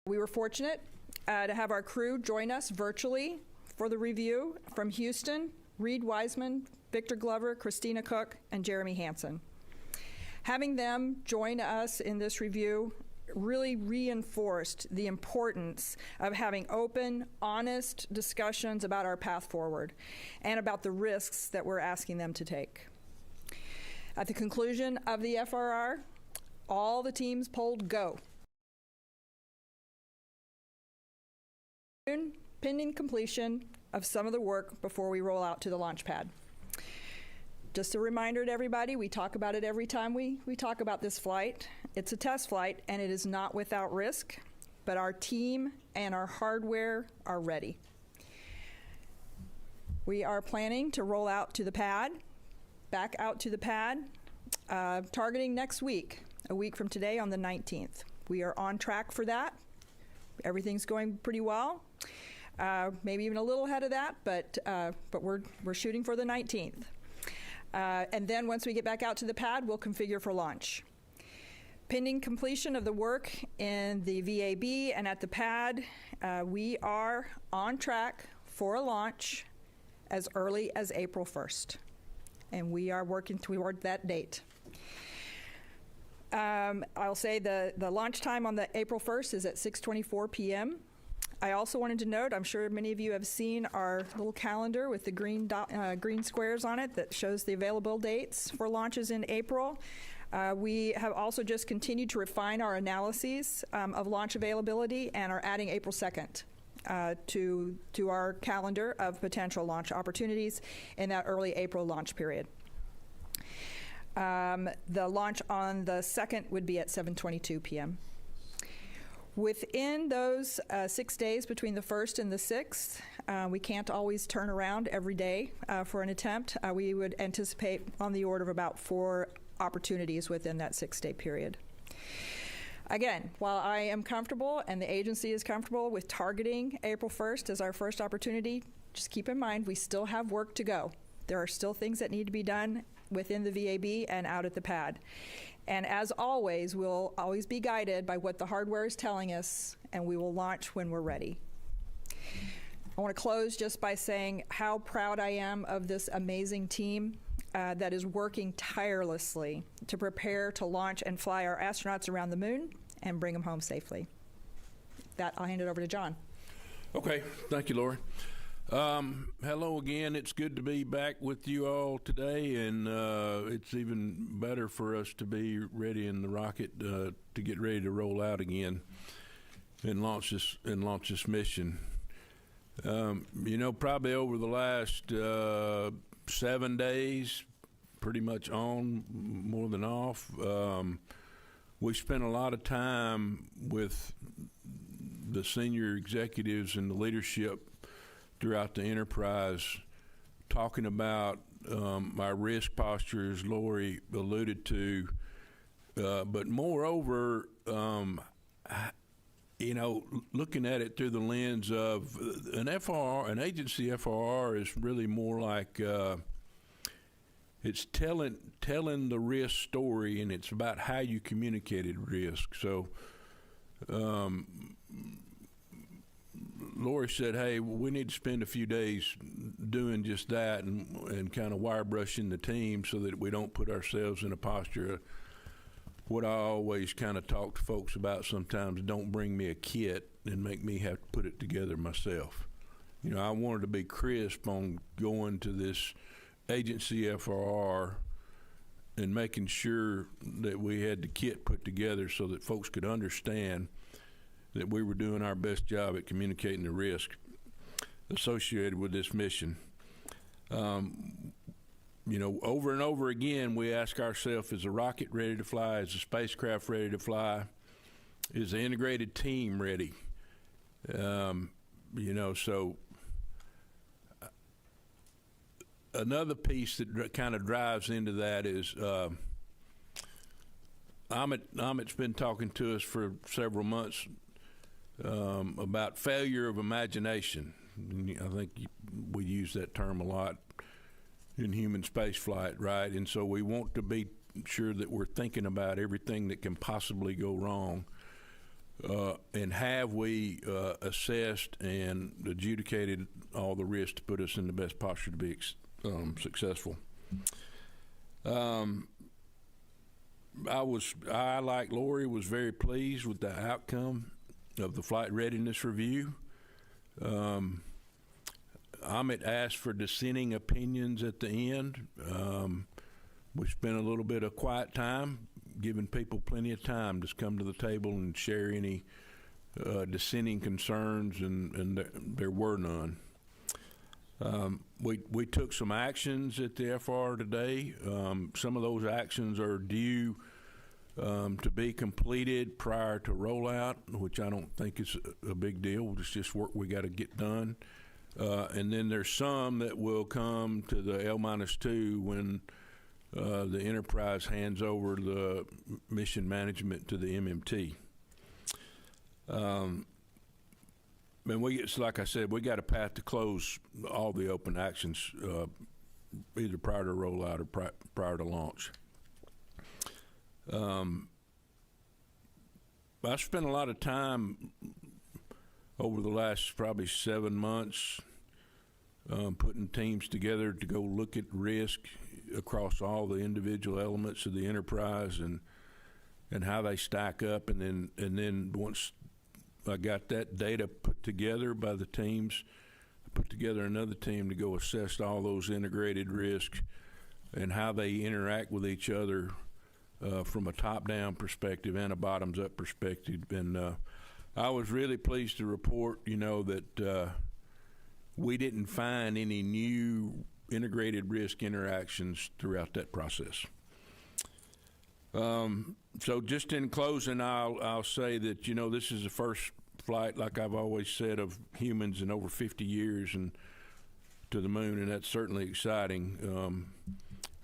We were fortunate to have our crew join us virtually for the review from Houston: Reed Wiseman, Victor Glover, Christina Cook, and Jeremy Hansen. Having them join us in this review really reinforced the importance of having open, honest discussions about our path forward and about the risks that we're asking them to take. At the conclusion of the FRR, all the teams polled go. Pending completion of some of the work before we roll out to the launch pad. Just a reminder to everybody, we talk about it every time we talk about this flight. It's a test flight, and it is not without risk, but our team and our hardware are ready. We are planning to roll out to the pad, back out to the pad, targeting next week, a week from today on the 19th. We are on track for that. Everything's going pretty well. Maybe even a little ahead of that, but we're shooting for the 19th. And then once we get back out to the pad, we'll configure for launch. Pending completion of the work in the VAB and at the pad, we are on track for a launch as early as April 1st. And we are working toward that date. I'll say the launch time on the April 1st is at 6:24 p.m. I also wanted to note, I'm sure many of you have seen our little calendar with the green squares on it that shows the available dates for launches in April. We have also just continued to refine our analyses of launch availability and are adding April 2nd to our calendar of potential launch opportunities in that early April launch period. The launch on the 2nd would be at 7:22 p.m. Within those 6 days between the 1st and the 6th, we can't always turn around every day for an attempt. We would anticipate on the order of about 4 opportunities within that 6-day period. Again, while I am comfortable and the agency is comfortable with targeting April 1st as our first opportunity, just keep in mind we still have work to go. There are still things that need to be done within the VAB and out at the pad. And as always, we'll always be guided by what the hardware is telling us, and we will launch when we're ready. I want to close just by saying how proud I am of this amazing team that is working tirelessly to prepare to launch and fly our astronauts around the moon and bring them home safely. With that, I'll hand it over to John. Okay, thank you, Lori. Hello again. It's good to be back with you all today, and it's even better for us to be ready in the rocket to get ready to roll out again and launch this mission. You know, probably over the last 7 days, pretty much on more than off, we spent a lot of time with the senior executives and the leadership throughout the enterprise, talking about our risk posture, as Lori alluded to, but moreover, you know, looking at it through the lens of an FRR, an agency FRR is really more like it's telling the risk story, and it's about how you communicated risk. So Lori said, hey, we need to spend a few days doing just that and kind of wire brushing the team so that we don't put ourselves in a posture of what I always kind of talk to folks about sometimes: don't bring me a kit and make me have to put it together myself. You know, I wanted to be crisp on going to this agency FRR and making sure that we had the kit put together so that folks could understand that we were doing our best job at communicating the risk associated with this mission. You know, over and over again, we ask ourselves, is the rocket ready to fly? Is the spacecraft ready to fly? Is the integrated team ready? You know, so another piece that kind of drives into that is Amit's been talking to us for several months about failure of imagination. I think we use that term a lot in human space flight, right? And so we want to be sure that we're thinking about everything that can possibly go wrong. and have we assessed and adjudicated all the risks to put us in the best posture to be successful? I, like Lori, was very pleased with the outcome of the flight readiness review. Amit asked for dissenting opinions at the end. We spent a little bit of quiet time, giving people plenty of time to come to the table and share any dissenting concerns, and there were none. We took some actions at the FR today. Some of those actions are due to be completed prior to rollout, which I don't think is a big deal. It's just work we got to get done. And then there's some that will come to the L-2 when the enterprise hands over the mission management to the MMT. And like I said, we got a path to close all the open actions either prior to rollout or prior to launch. I spent a lot of time over the last probably 7 months putting teams together to go look at risk across all the individual elements of the enterprise and how they stack up, and then once I got that data put together by the teams, I put together another team to go assess all those integrated risks and how they interact with each other from a top-down perspective and a bottoms-up perspective. And I was really pleased to report, that we didn't find any new integrated risk interactions throughout that process. So just in closing, I'll say that, this is the first flight, like I've always said, of humans in over 50 years and to the moon, and that's certainly exciting.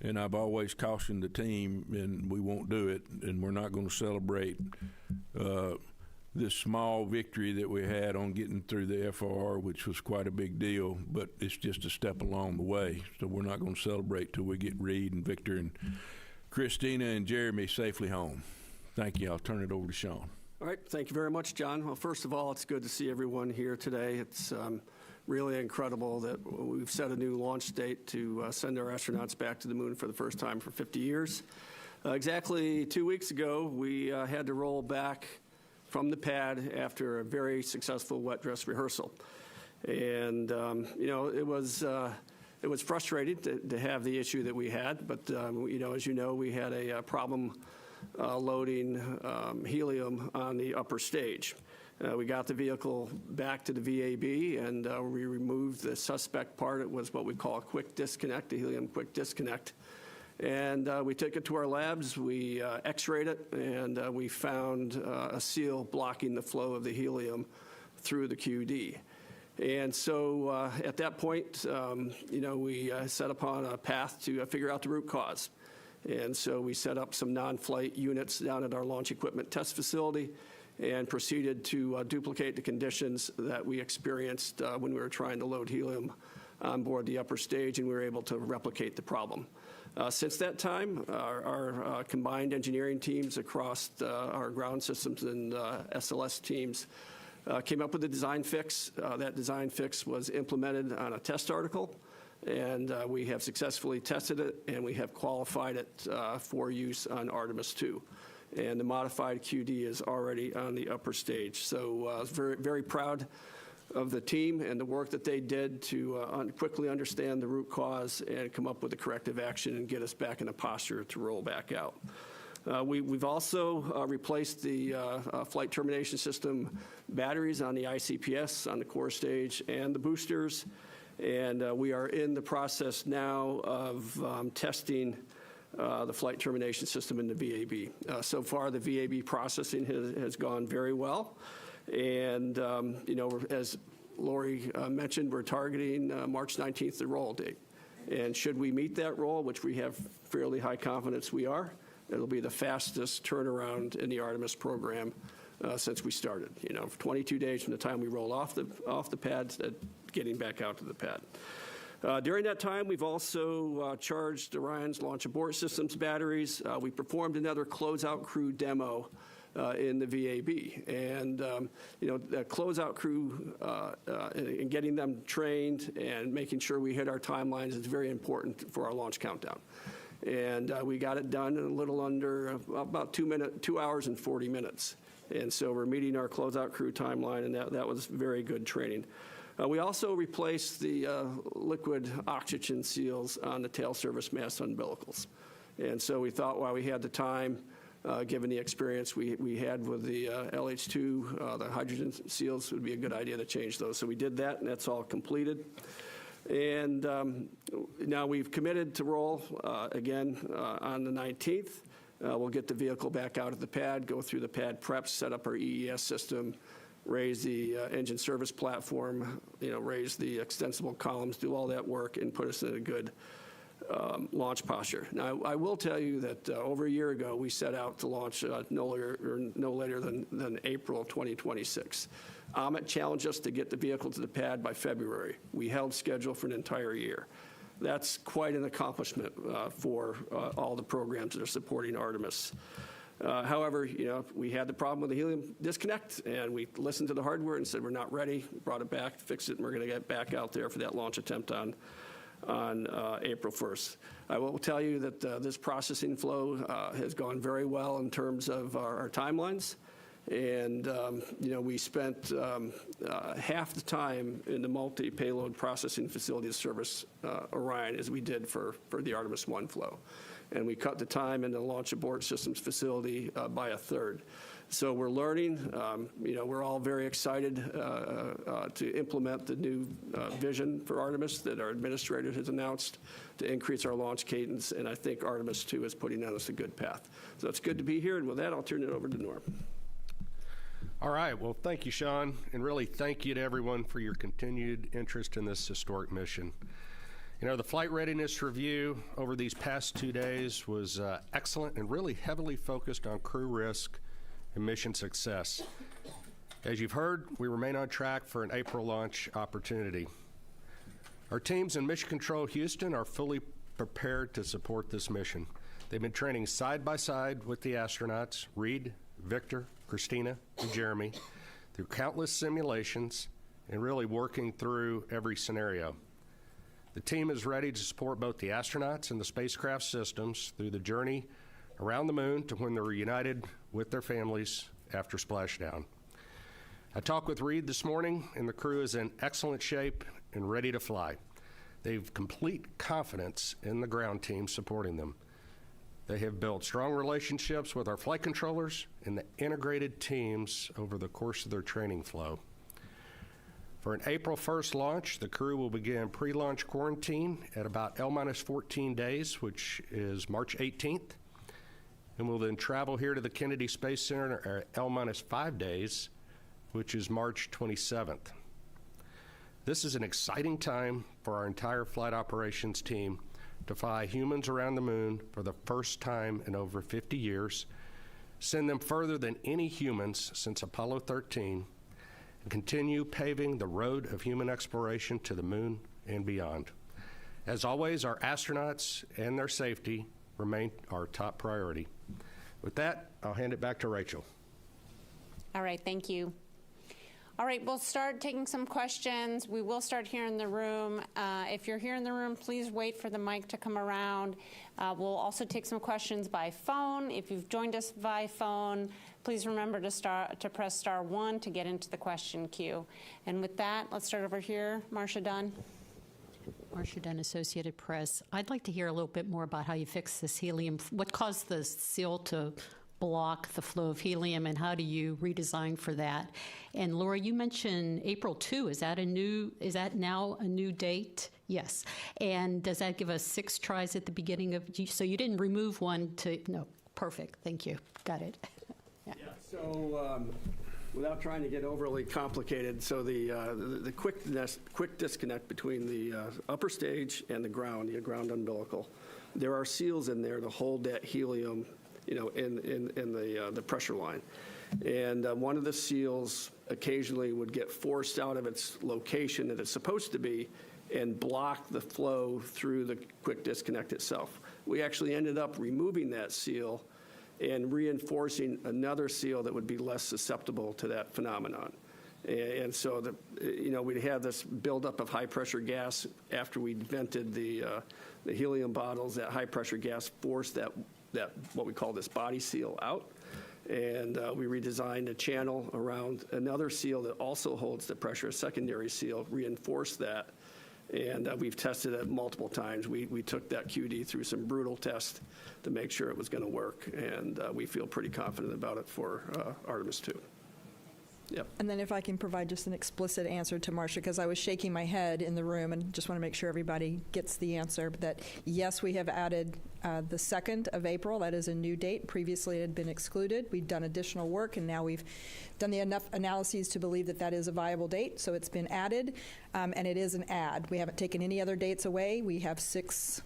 And I've always cautioned the team, and we won't do it, and we're not going to celebrate this small victory that we had on getting through the FR, which was quite a big deal, but it's just a step along the way. So we're not going to celebrate till we get Reed and Victor and Christina and Jeremy safely home. Thank you. I'll turn it over to Sean. All right. Thank you very much, John. Well, first of all, it's good to see everyone here today. It's really incredible that we've set a new launch date to send our astronauts back to the moon for the first time for 50 years. Exactly 2 weeks ago, we had to roll back from the pad after a very successful wet dress rehearsal. And, it was frustrating to have the issue that we had, but, as you know, we had a problem loading helium on the upper stage. We got the vehicle back to the VAB, and we removed the suspect part. It was what we call a quick disconnect, a helium quick disconnect. And we took it to our labs, we x-rayed it, and we found a seal blocking the flow of the helium through the QD. And so at that point, we set upon a path to figure out the root cause. And so we set up some non-flight units down at our launch equipment test facility and proceeded to duplicate the conditions that we experienced when we were trying to load helium on board the upper stage, and we were able to replicate the problem. Since that time, our combined engineering teams across our ground systems and SLS teams came up with a design fix. That design fix was implemented on a test article, and we have successfully tested it, and we have qualified it for use on Artemis 2. And the modified QD is already on the upper stage. So I was very, very proud of the team and the work that they did to quickly understand the root cause and come up with a corrective action and get us back in a posture to roll back out. We've also replaced the flight termination system batteries on the ICPS, on the core stage, and the boosters. And we are in the process now of testing the flight termination system in the VAB. So far, the VAB processing has gone very well. And, as Lori mentioned, we're targeting March 19th, the roll date. And should we meet that roll, which we have fairly high confidence we are, it'll be the fastest turnaround in the Artemis program since we started. 22 days from the time we roll off the pad to getting back out to the pad. During that time, we've also charged Orion's launch abort systems batteries. We performed another closeout crew demo in the VAB. And, the closeout crew and getting them trained and making sure we hit our timelines is very important for our launch countdown. And we got it done in a little under about 2 hours and 40 minutes. And so we're meeting our closeout crew timeline, and that was very good training. We also replaced the liquid oxygen seals on the tail service mast umbilicals. And so we thought while we had the time, given the experience we had with the LH2, the hydrogen seals, would be a good idea to change those. So we did that, and that's all completed. And now we've committed to roll again on the 19th. We'll get the vehicle back out of the pad, go through the pad preps, set up our EES system, raise the engine service platform, raise the extensible columns, do all that work, and put us in a good launch posture. Now, I will tell you that over a year ago, we set out to launch no later than April 2026. Amit challenged us to get the vehicle to the pad by February. We held schedule for an entire year. That's quite an accomplishment for all the programs that are supporting Artemis. However, we had the problem with the helium disconnect, and we listened to the hardware and said we're not ready. We brought it back, fixed it, and we're going to get back out there for that launch attempt on April 1st. I will tell you that this processing flow has gone very well in terms of our timelines. And, we spent half the time in the multi-payload processing facility to service Orion as we did for the Artemis 1 flow. And we cut the time in the launch abort systems facility by a third. So we're learning. We're all very excited to implement the new vision for Artemis that our administrator has announced to increase our launch cadence. And I think Artemis 2 is putting on us a good path. So it's good to be here. And with that, I'll turn it over to Norm. All right. Well, thank you, Sean. And really thank you to everyone for your continued interest in this historic mission. The flight readiness review over these past 2 days was excellent and really heavily focused on crew risk and mission success. As you've heard, we remain on track for an April launch opportunity. Our teams in Mission Control Houston are fully prepared to support this mission. They've been training side by side with the astronauts, Reed, Victor, Christina, and Jeremy, through countless simulations and really working through every scenario. The team is ready to support both the astronauts and the spacecraft systems through the journey around the moon to when they're reunited with their families after splashdown. I talked with Reed this morning, and the crew is in excellent shape and ready to fly. They've complete confidence in the ground team supporting them. They have built strong relationships with our flight controllers and the integrated teams over the course of their training flow. For an April 1st launch, the crew will begin pre-launch quarantine at about L-14 days, which is March 18th, and will then travel here to the Kennedy Space Center at L-5 days, which is March 27th. This is an exciting time for our entire flight operations team to fly humans around the moon for the first time in over 50 years, send them further than any humans since Apollo 13, and continue paving the road of human exploration to the moon and beyond. As always, our astronauts and their safety remain our top priority. With that, I'll hand it back to Rachel. All right, thank you. All right, we'll start taking some questions. We will start here in the room. If you're here in the room, please wait for the mic to come around. We'll also take some questions by phone. If you've joined us by phone, please remember to press *1 to get into the question queue. And with that, let's start over here. Marcia Dunn. Marcia Dunn, Associated Press. I'd like to hear a little bit more about how you fixed this helium. What caused the seal to block the flow of helium, and how do you redesign for that? And Laura, you mentioned April 2. Is that now a new date? Yes. And does that give us 6 tries at the beginning of? So you didn't remove one to? No. Perfect. Thank you. Got it. Yeah. So without trying to get overly complicated, so the quick disconnect between the upper stage and the ground umbilical, there are seals in there to hold that helium in the pressure line. And one of the seals occasionally would get forced out of its location that it's supposed to be and block the flow through the quick disconnect itself. We actually ended up removing that seal and reinforcing another seal that would be less susceptible to that phenomenon. And so, we'd have this buildup of high-pressure gas after we vented the helium bottles. That high-pressure gas forced that what we call this body seal out. And we redesigned a channel around another seal that also holds the pressure, a secondary seal, reinforced that. And we've tested it multiple times. We took that QD through some brutal tests to make sure it was going to work. And we feel pretty confident about it for Artemis 2. Yep. And then if I can provide just an explicit answer to Marcia, because I was shaking my head in the room and just want to make sure everybody gets the answer, that yes, we have added the 2nd of April. That is a new date. Previously it had been excluded. We've done additional work, and now we've done enough analyses to believe that that is a viable date. So it's been added, and it is an add. We haven't taken any other dates away. We have 6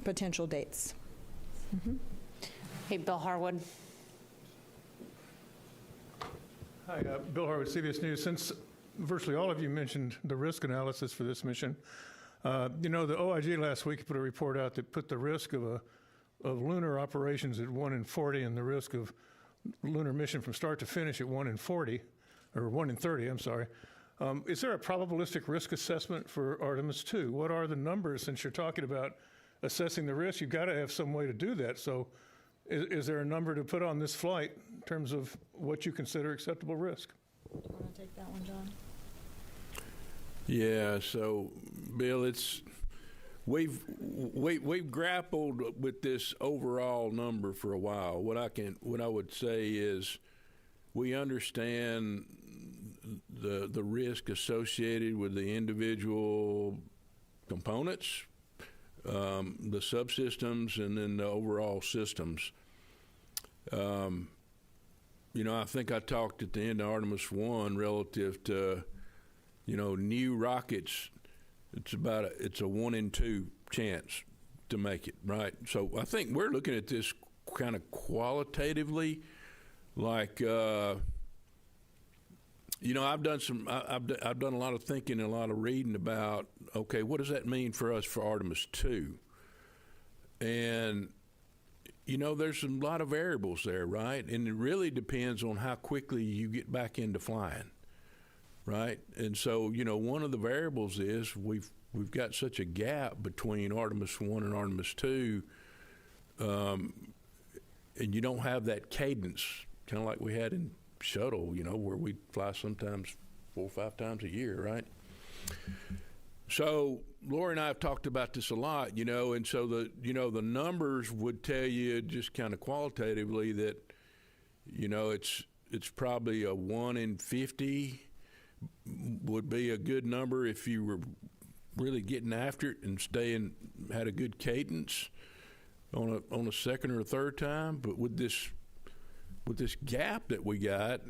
potential dates. Mm-hmm. Hey, Bill Harwood. Hi, Bill Harwood, CBS News. Since virtually all of you mentioned the risk analysis for this mission, the OIG last week put a report out that put the risk of lunar operations at 1 in 40 and the risk of lunar mission from start to finish at 1 in 40, or 1 in 30, I'm sorry. Is there a probabilistic risk assessment for Artemis 2? What are the numbers? Since you're talking about assessing the risk, you've got to have some way to do that. So is there a number to put on this flight in terms of what you consider acceptable risk? Do you want to take that one, John? Yeah, so Bill, we've grappled with this overall number for a while. What I would say is we understand the risk associated with the individual components, the subsystems, and then the overall systems. I think I talked at the end of Artemis 1 relative to, new rockets. It's a 1 in 2 chance to make it, right? So I think we're looking at this kind of qualitatively, like, I've done a lot of thinking and a lot of reading about, okay, what does that mean for us for Artemis 2? And, there's a lot of variables there, right? And it really depends on how quickly you get back into flying, right? And so, one of the variables is we've got such a gap between Artemis 1 and Artemis 2, and you don't have that cadence, kind of like we had in shuttle, where we fly sometimes 4 or 5 times a year, right? So Lori and I have talked about this a lot, and so the numbers would tell you just kind of qualitatively that, it's probably a 1 in 50 would be a good number if you were really getting after it and had a good cadence on a second or a third time. But with this gap that we got,